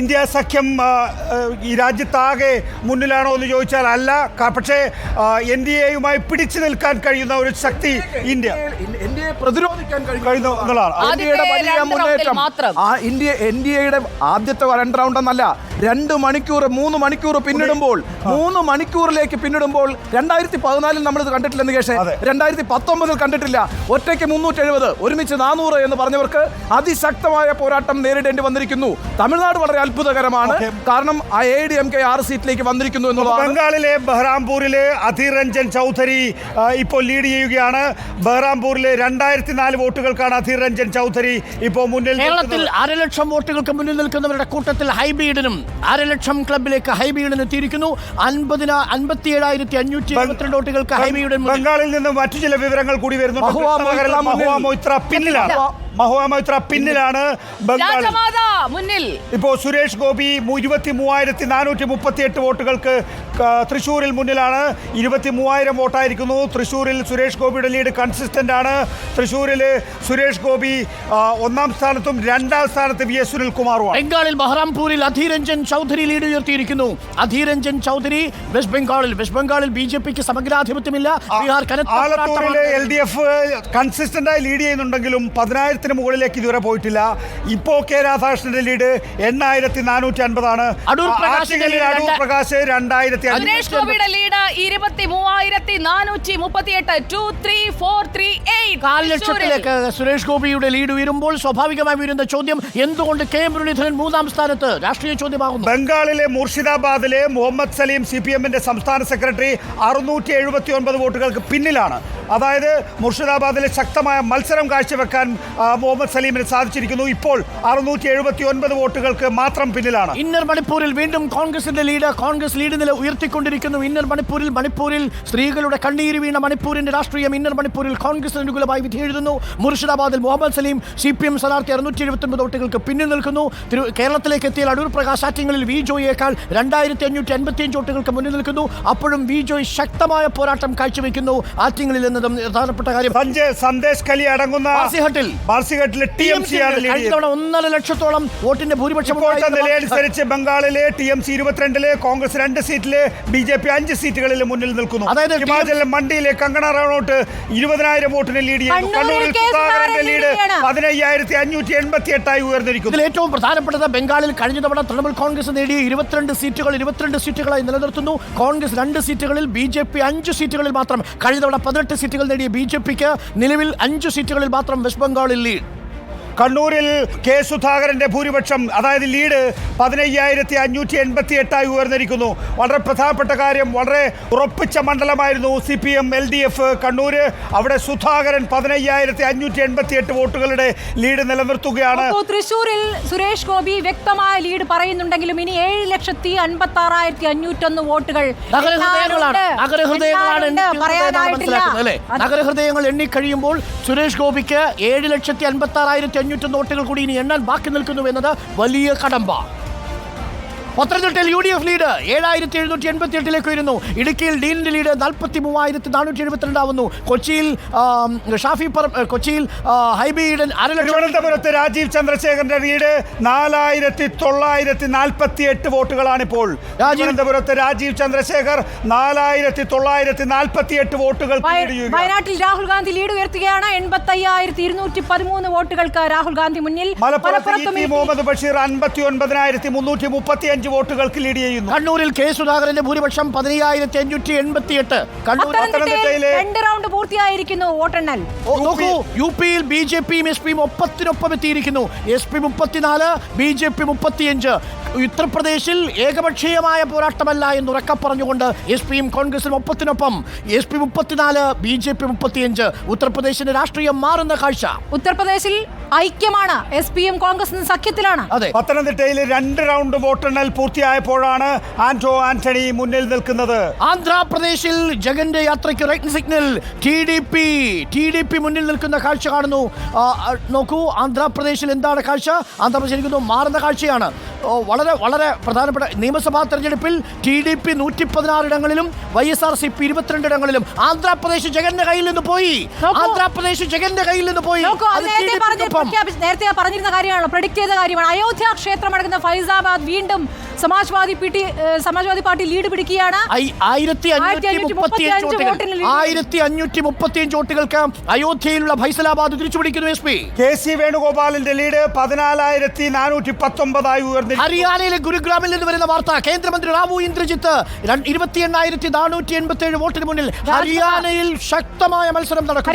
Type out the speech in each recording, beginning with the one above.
India സഖ്യം ഈ രാജ്യത്താകെ മുന്നിലാണോ എന്ന് ചോദിച്ചാൽ അല്ല. പക്ഷേ NDAയുമായി പിടിച്ചു നിൽക്കാൻ കഴിയുന്ന ഒരു ശക്തി ഇന്ത്യയെ പ്രതിരോധിക്കാൻ കഴിയുന്ന എന്നുള്ളതാണ് ഇന്ത്യയുടെ വലിയ മുന്നേറ്റം. NDAയുടെ ആദ്യത്തെ 2 റൗണ്ട് എന്നല്ല, 2 മണിക്കൂർ 3 മണിക്കൂർ പിന്നിടുമ്പോൾ 3 മണിക്കൂറിലേക്ക് പിന്നിടുമ്പോൾ 2014 നമ്മളിത് കണ്ടിട്ടില്ലെന്ന് കേശേ, 2019 കണ്ടിട്ടില്ല. ഒറ്റയ്ക്ക് 370, ഒരുമിച്ച് 400 എന്ന് പറഞ്ഞവർക്ക് അതിശക്തമായ പോരാട്ടം നേരിടേണ്ടി വന്നിരിക്കുന്നു. തമിഴ്നാട് വളരെ അത്ഭുതകരമാണ്, കാരണം AIADMK 6 സീറ്റിലേക്ക് വന്നിരിക്കുന്നു എന്നുള്ളതാണ്. ബംഗാളിലെ ബഹ്റാംപൂരിലെ അധീർ രഞ്ജൻ ചൗധരി ഇപ്പോൾ ലീഡ് ചെയ്യുകയാണ്. ബഹ്റാംപൂരിലെ 2004 വോട്ടുകൾക്കാണ് അധീർ രഞ്ജൻ ചൗധരി ഇപ്പോൾ മുന്നിൽ. കേരളത്തിൽ 1.5 ലക്ഷം വോട്ടുകൾക്ക് മുന്നിൽ നിൽക്കുന്നവരുടെ കൂട്ടത്തിൽ ഹൈബീഡിനും 1.5 ലക്ഷം ക്ലബിലേക്ക് ഹൈബീഡിന് എത്തിയിരിക്കുന്നു. 57,572 വോട്ടുകൾക്ക് ഹൈബീഡിൻ. ബംഗാളിൽ നിന്ന് മറ്റു ചില വിവരങ്ങൾ കൂടി വരുന്നു. മഹുവ മൊയ്ത്ര പിന്നിലാണ്. മുന്നിൽ ഇപ്പോൾ സുരേഷ് ഗോപി 23,438 വോട്ടുകൾക്ക് തൃശ്ശൂരിൽ മുന്നിലാണ്. 23,000 വോട്ടായിരിക്കുന്നു തൃശ്ശൂരിൽ. സുരേഷ് ഗോപിയുടെ ലീഡ് കൺസിസ്റ്റന്റ് ആണ്. തൃശ്ശൂരിൽ സുരേഷ് ഗോപി 1ാം സ്ഥാനത്തും 2ാം സ്ഥാനത്ത് VS സുനിൽകുമാറുമാണ്. ബംഗാളിൽ ബഹ്റാംപൂരിൽ അധീർ രഞ്ജൻ ചൗധരി ലീഡ് ഉയർത്തിയിരിക്കുന്നു. അധീർ രഞ്ജൻ ചൗധരി വെസ്റ്റ് ബംഗാളിൽ BJPക്ക് സമഗ്രാധിപത്യമില്ല. ബീഹാർ ആലത്തൂരിലെ LDF കൺസിസ്റ്റന്റായി ലീഡ് ചെയ്യുന്നുണ്ടെങ്കിലും 10,000 മുകളിലേക്ക് ഇതുവരെ പോയിട്ടില്ല. ഇപ്പോ K രാധാകൃഷ്ണന്റെ ലീഡ് 8,450 ആണ്. അടൂർ പ്രകാശ് 2,500. സുരേഷ് ഗോപിയുടെ ലീഡ് 23,438. 23438. 4 ലക്ഷത്തിലേക്ക് സുരേഷ് ഗോപിയുടെ ലീഡ് ഉയരുമ്പോൾ സ്വാഭാവികമായി വരുന്ന ചോദ്യം, എന്തുകൊണ്ട് K മുരളീധരൻ 3ാം സ്ഥാനത്ത്? രാഷ്ട്രീയ ചോദ്യമാകുന്നു. ബംഗാളിലെ മുർഷിദാബാദിലെ മുഹമ്മദ് സലീം CPMന്റെ സംസ്ഥാന സെക്രട്ടറി 679 വോട്ടുകൾക്ക് പിന്നിലാണ്. അതായത് മുർഷിദാബാദിലെ ശക്തമായ മത്സരം കാഴ്ചവെക്കാൻ മുഹമ്മദ് സലീമിന് സാധിച്ചിരിക്കുന്നു. ഇപ്പോൾ 679 വോട്ടുകൾക്ക് മാത്രം പിന്നിലാണ്. ഇന്നർ മണിപ്പൂരിൽ വീണ്ടും കോൺഗ്രസിന്റെ ലീഡ്. കോൺഗ്രസ് ലീഡ് നില ഉയർത്തിക്കൊണ്ടിരിക്കുന്നു. ഇന്നർ മണിപ്പൂരിൽ സ്ത്രീകളുടെ കണ്ണീര് വീണ മണിപ്പൂരിന്റെ രാഷ്ട്രീയം ഇന്നർ മണിപ്പൂരിൽ കോൺഗ്രസിന് അനുകൂലമായി വിധി എഴുതുന്നു. മുർഷിദാബാദിൽ മുഹമ്മദ് സലീം CPM സ്ഥാനാർത്ഥി 679 വോട്ടുകൾക്ക് പിന്നിൽ നിൽക്കുന്നു. കേരളത്തിലേക്ക് എത്തിയ അടൂർ പ്രകാശ് ആറ്റിങ്ങലിൽ വി ജോയിയേക്കാൾ 2,555 വോട്ടുകൾക്ക് മുന്നിൽ നിൽക്കുന്നു. അപ്പോഴും വി ജോയ് ശക്തമായ പോരാട്ടം കാഴ്ചവെക്കുന്നു ആറ്റിങ്ങലിൽ എന്നതും പ്രധാനപ്പെട്ട കാര്യം. സന്ദേശ് കലി അടങ്ങുന്ന ബാർസിഘട്ടിലെ TMC ആണ് ലീഡ്. 1.5 ലക്ഷത്തോളം വോട്ടിന്റെ ഭൂരിപക്ഷം നിലയനുസരിച്ച് ബംഗാളിലെ TMC 22, കോൺഗ്രസ് 2 സീറ്റില്, BJP 5 സീറ്റുകളിൽ മുന്നിൽ നിൽക്കുന്നു. അതായത് ഹിമാചലിലെ മണ്ഡിയിലെ കങ്കണ റണൌട്ട് 20,000 വോട്ടിന് ലീഡ് ചെയ്യുന്നു. കണ്ണൂരിൽ സുധാകരന്റെ ലീഡ് 15,588 ഉയർന്നിരിക്കുന്നു. ഇതിൽ ഏറ്റവും പ്രധാനപ്പെട്ടത് ബംഗാളിൽ കഴിഞ്ഞ തവണ തൃണമൂൽ കോൺഗ്രസ് നേടിയ 22 സീറ്റുകളായി നിലനിർത്തുന്നു. കോൺഗ്രസ് 2 സീറ്റുകളിൽ, BJP 5 സീറ്റുകളിൽ മാത്രം. കഴിഞ്ഞ തവണ 18 സീറ്റുകൾ നേടിയ BJPക്ക് നിലവിൽ 5 സീറ്റുകളിൽ മാത്രം വെസ്റ്റ് ബംഗാളിൽ ലീഡ്. കണ്ണൂരിൽ K സുധാകരന്റെ ഭൂരിപക്ഷം, അതായത് ലീഡ് 15,588 ഉയർന്നിരിക്കുന്നു. വളരെ പ്രധാനപ്പെട്ട കാര്യം, വളരെ ഉറപ്പിച്ച മണ്ഡലമായിരുന്നു CPM LDF കണ്ണൂര്. അവിടെ സുധാകരൻ 15,588 വോട്ടുകളുടെ ലീഡ് നിലനിർത്തുകയാണ്. തൃശ്ശൂരിൽ സുരേഷ് ഗോപി വ്യക്തമായ ലീഡ് പറയുന്നുണ്ടെങ്കിലും ഇനി 7,66,501 വോട്ടുകൾ നഗരഹൃദയങ്ങൾ എണ്ണിക്കഴിയുമ്പോൾ സുരേഷ് ഗോപിക്ക് 7,56,501 വോട്ടുകൾ കൂടി ഇനി എണ്ണാൻ ബാക്കി നിൽക്കുന്നു എന്നത് വലിയ കടമ്പ. പത്തനംതിട്ടയിൽ UDF ലീഡ് 7,788 വരുന്നു. ഇടുക്കിയിൽ ഡീനിന്റെ ലീഡ് 43,472 ആവുന്നു. കൊച്ചിയിൽ ഹൈബി ഈഡൻ 1.5 ലക്ഷം. തിരുവനന്തപുരത്ത് രാജീവ് ചന്ദ്രശേഖരന്റെ ലീഡ് 4,948 വോട്ടുകളാണിപ്പോൾ. തിരുവനന്തപുരത്ത് രാജീവ് ചന്ദ്രശേഖർ 4,948 വോട്ടുകൾ. വയനാട്ടിൽ രാഹുൽ ഗാന്ധി ലീഡ് ഉയർത്തുകയാണ്. 85,213 വോട്ടുകൾക്ക് രാഹുൽ ഗാന്ധി മുന്നിൽ. മലപ്പുറത്ത് മുഹമ്മദ് ബഷീർ 59,335 വോട്ടുകൾക്ക് ലീഡ് ചെയ്യുന്നു. കണ്ണൂരിൽ K സുധാകരന്റെ ഭൂരിപക്ഷം 15,588. പത്തനംതിട്ടയിലെ 2 റൗണ്ട് പൂർത്തിയായിരിക്കുന്നു വോട്ടെണ്ണൽ. UPയിൽ BJPയും SPയും ഒപ്പത്തിനൊപ്പം എത്തിയിരിക്കുന്നു. SP 34, BJP 35. ഉത്തർപ്രദേശിൽ ഏകപക്ഷീയമായ പോരാട്ടമല്ല എന്ന് ഉറക്കെ പറഞ്ഞുകൊണ്ട് SPയും കോൺഗ്രസും ഒപ്പത്തിനൊപ്പം. SP 34, BJP 35. ഉത്തർപ്രദേശിന്റെ രാഷ്ട്രീയം മാറുന്ന കാഴ്ച. ഉത്തർപ്രദേശിൽ ഐക്യമാണ്. SPയും കോൺഗ്രസും സഖ്യത്തിലാണ്. പത്തനംതിട്ടയിൽ 2 റൗണ്ട് വോട്ടെണ്ണൽ പൂർത്തിയായപ്പോഴാണ് ആന്റണി മുന്നിൽ നിൽക്കുന്നത്. ആന്ധ്രാപ്രദേശിൽ ജഗന്റെ യാത്രയ്ക്ക് റെഡ് സിഗ്നൽ. TDP മുന്നിൽ നിൽക്കുന്ന കാഴ്ച കാണുന്നു. നോക്കൂ, ആന്ധ്രാപ്രദേശിൽ എന്താണ് കാഴ്ച? ആന്ധ്രാപ്രദേശിൽ മാറുന്ന കാഴ്ചയാണ്. വളരെ വളരെ പ്രധാനപ്പെട്ട നിയമസഭാ തെരഞ്ഞെടുപ്പിൽ TDP 116 ഇടങ്ങളിലും YSRCP 22 ഇടങ്ങളിലും. ആന്ധ്രാപ്രദേശ് ജഗന്റെ കയ്യിൽ നിന്ന് പോയി. നേരത്തെ പറഞ്ഞിരുന്ന കാര്യമാണല്ലോ, പ്രഡിക്ട് ചെയ്ത കാര്യമാണ്. അയോധ്യ ക്ഷേത്രമടങ്ങുന്ന ഫൈസാബാദ് വീണ്ടും സമാജ്വാദി പാർട്ടി ലീഡ് പിടിക്കുകയാണ്. 1535 വോട്ടുകൾക്ക് അയോധ്യയിലുള്ള ഫൈസലാബാദ് തിരിച്ചുപിടിക്കുന്നു. KC വേണുഗോപാലിന്റെ ലീഡ് 14,419 ഉയർന്നു. ഹരിയാനയിലെ ഗുരുഗ്രാമിൽ നിന്ന് വരുന്ന വാർത്ത, കേന്ദ്രമന്ത്രി റാവു ഇന്ദ്രജിത്ത് 28,487 വോട്ടിന് മുന്നിൽ ഹരിയാനയിൽ ശക്തമായ മത്സരം നടക്കും.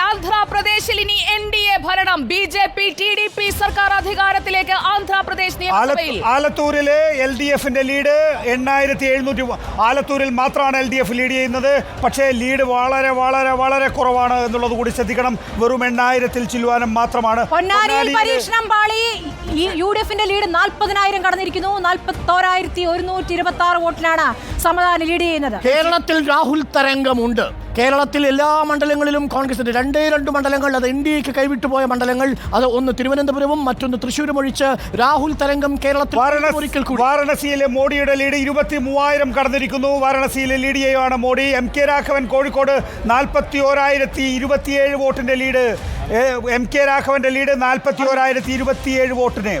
ആന്ധ്രാപ്രദേശിൽ ഇനി NDA ഭരണം. BJP TDP സർക്കാർ അധികാരത്തിലേക്ക് ആന്ധ്രാപ്രദേശ് നിയമസഭയിൽ. ആലത്തൂരിലെ LDFന്റെ ലീഡ് 8,700. ആലത്തൂരിൽ മാത്രമാണ് LDF ലീഡ് ചെയ്യുന്നത്. പക്ഷേ ലീഡ് വളരെ വളരെ വളരെ കുറവാണ് എന്നുള്ളത് കൂടി ശ്രദ്ധിക്കണം. വെറും 8,000 ചില്ലുവാനും മാത്രമാണ്. പൊന്നാനിയിൽ പരീക്ഷണം പാളി. UDFന്റെ ലീഡ് 40,000 കടന്നിരിക്കുന്നു. 41,126 വോട്ടിലാണ് സമാധാനം ലീഡ് ചെയ്യുന്നത്. കേരളത്തിൽ രാഹുൽ തരംഗമുണ്ട്. കേരളത്തിൽ എല്ലാ മണ്ഡലങ്ങളിലും കോൺഗ്രസിന്റെ 2 മണ്ഡലങ്ങൾ, അത് NDAക്ക് കൈവിട്ടുപോയ മണ്ഡലങ്ങൾ, അത് ഒന്ന് തിരുവനന്തപുരവും മറ്റൊന്ന് തൃശ്ശൂരും ഒഴിച്ച് രാഹുൽ തരംഗം കേരളത്തിൽ ഒരിക്കൽ കൂടി. വാരണസിയിലെ മോഡിയുടെ ലീഡ് 23,000 കടന്നിരിക്കുന്നു. വാരണസിയിലെ ലീഡ് ചെയ്യുകയാണ് മോഡി. MK രാഘവൻ കോഴിക്കോട് 41,027 വോട്ടിന്റെ ലീഡ്. MK രാഘവന്റെ ലീഡ് 41,027 വോട്ടിന്.